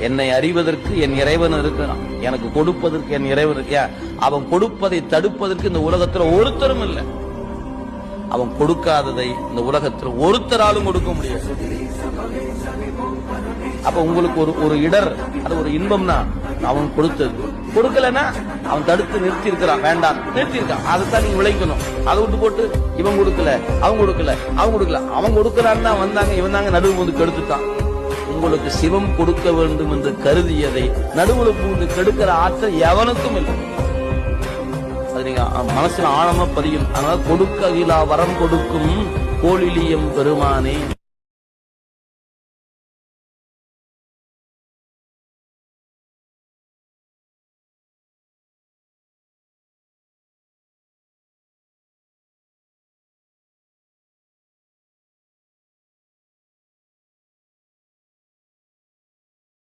என்னை அறிவதற்கு என் இறைவன் இருக்கிறான், எனக்கு கொடுப்பதற்கு என் இறைவன் இருக்க. அவன் கொடுப்பதை தடுப்பதற்கு இந்த உலகத்துல ஒருத்தரும் இல்லை. அவன் கொடுக்காததை இந்த உலகத்துல ஒருத்தராலும் கொடுக்க முடியாது. அப்ப உங்களுக்கு ஒரு இடர், அது ஒரு இன்பம்னா அவன் கொடுத்தது. கொடுக்கலன்னா அவன் தடுத்து நிறுத்தி இருக்கிறான், வேண்டாம் நிறுத்தி இருக்கான். அதைத்தான் நீங்க விளைக்கணும். அதை விட்டு போட்டு இவன் கொடுக்கல, அவன் கொடுக்கல, அவன் கொடுக்கல, அவன் கொடுக்கறான்னு தான் வந்தாங்க, இவன் தாங்க நடுவு வந்து கெடுத்துட்டான். உங்களுக்கு சிவம் கொடுக்க வேண்டும் என்று கருதியதை நடுவுல பூந்து கெடுக்கிற ஆற்றல் எவனுக்கும் இல்லை. அது நீங்க மனசுல ஆழமா பதியும். அதனால கொடுக்க அகிலா வரம் கொடுக்கும் கோளிலியம் பெருமானே.